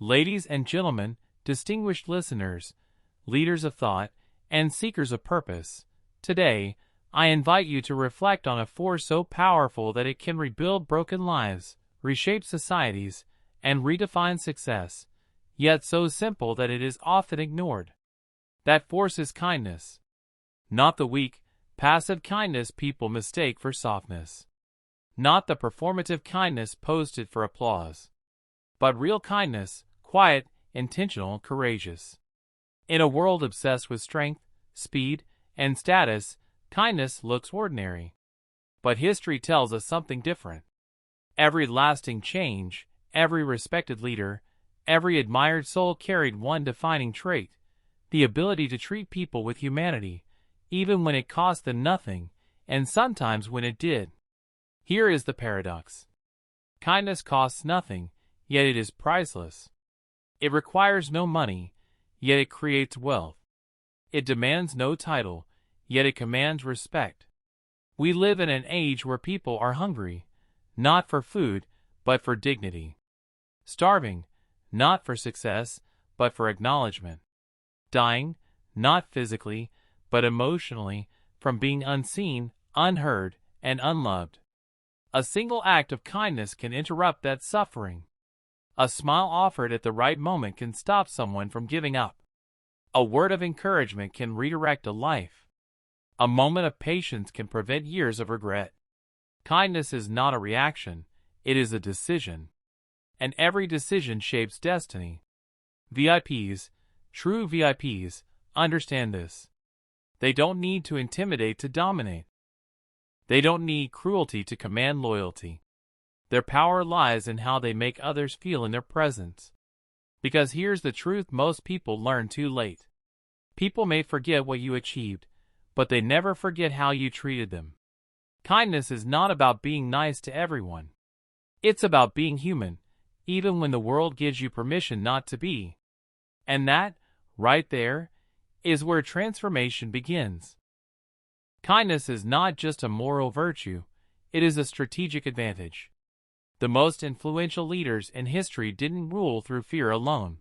Ladies and gentlemen, distinguished listeners, leaders of thought, and seekers of purpose, today, I invite you to reflect on a force so powerful that it can rebuild broken lives, reshape societies, and redefine success, yet so simple that it is often ignored. That force is kindness. Not the weak, passive kindness people mistake for softness. Not the performative kindness posted for applause. But real kindness, quiet, intentional, courageous. In a world obsessed with strength, speed, and status, kindness looks ordinary. But history tells us something different. Every lasting change, every respected leader, every admired soul carried one defining trait: the ability to treat people with humanity, even when it cost them nothing, and sometimes when it did. Here is the paradox. Kindness costs nothing, yet it is priceless. It requires no money, yet it creates wealth. It demands no title, yet it commands respect. We live in an age where people are hungry, not for food, but for dignity. Starving, not for success, but for acknowledgement. Dying, not physically, but emotionally, from being unseen, unheard, and unloved. A single act of kindness can interrupt that suffering. A smile offered at the right moment can stop someone from giving up. A word of encouragement can redirect a life. A moment of patience can prevent years of regret. Kindness is not a reaction, it is a decision. And every decision shapes destiny. VIPs, true VIPs, understand this. They don't need to intimidate to dominate. They don't need cruelty to command loyalty. Their power lies in how they make others feel in their presence. Because here's the truth most people learn too late. People may forget what you achieved, but they never forget how you treated them. Kindness is not about being nice to everyone. It's about being human, even when the world gives you permission not to be. And that, right there, is where transformation begins. Kindness is not just a moral virtue, it is a strategic advantage. The most influential leaders in history didn't rule through fear alone.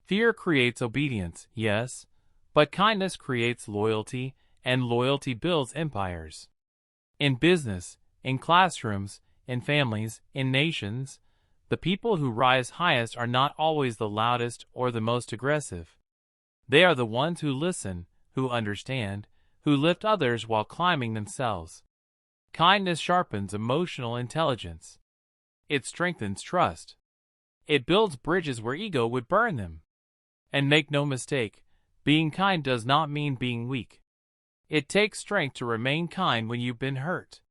Fear creates obedience, yes, but kindness creates loyalty, and loyalty builds empires. In business, in classrooms, in families, in nations, the people who rise highest are not always the loudest or the most aggressive. They are the ones who listen, who understand, who lift others while climbing themselves. Kindness sharpens emotional intelligence. It strengthens trust. It builds bridges where ego would burn them. And make no mistake, being kind does not mean being weak. It takes strength to remain kind when you've been hurt.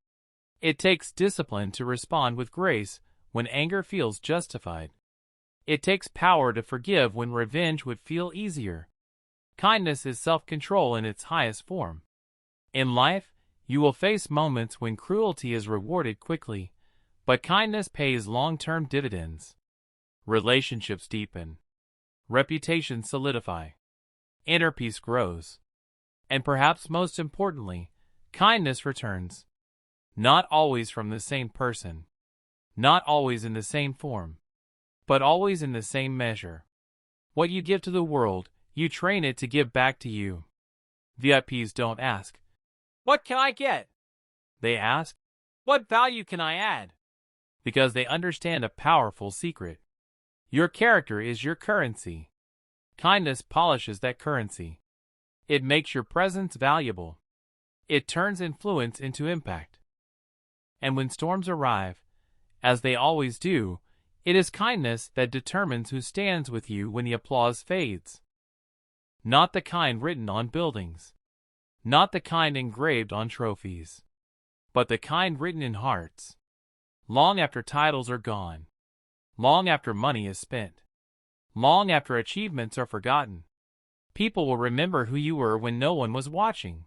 It takes discipline to respond with grace when anger feels justified. It takes power to forgive when revenge would feel easier. Kindness is self-control in its highest form. In life, you will face moments when cruelty is rewarded quickly, but kindness pays long-term dividends. Relationships deepen. Reputations solidify. Inner peace grows. And perhaps most importantly, kindness returns. Not always from the same person. Not always in the same form. But always in the same measure. What you give to the world, you train it to give back to you. VIPs don't ask, "What can I get?" They ask, "What value can I add?" Because they understand a powerful secret. Your character is your currency. Kindness polishes that currency. It makes your presence valuable. It turns influence into impact. And when storms arrive, as they always do, it is kindness that determines who stands with you when the applause fades. Not the kind written on buildings. Not the kind engraved on trophies. But the kind written in hearts. Long after titles are gone. Long after money is spent. Long after achievements are forgotten. People will remember who you were when no one was watching.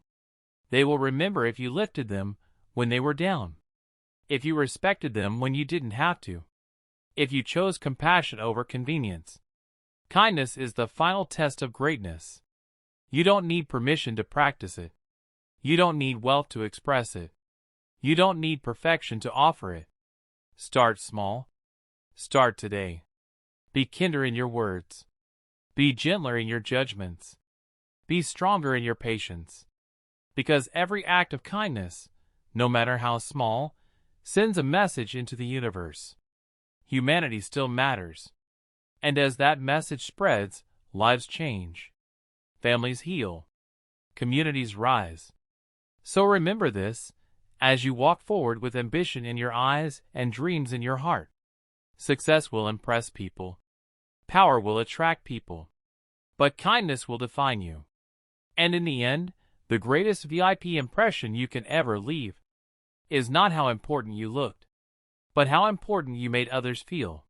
They will remember if you lifted them when they were down. If you respected them when you didn't have to. If you chose compassion over convenience. Kindness is the final test of greatness. You don't need permission to practice it. You don't need wealth to express it. You don't need perfection to offer it. Start small. Start today. Be kinder in your words. Be gentler in your judgments. Be stronger in your patience. Because every act of kindness, no matter how small, sends a message into the universe. Humanity still matters. And as that message spreads, lives change. Families heal. Communities rise. So remember this, as you walk forward with ambition in your eyes and dreams in your heart. Success will impress people. Power will attract people. But kindness will define you. And in the end, the greatest VIP impression you can ever leave is not how important you looked, but how important you made others feel.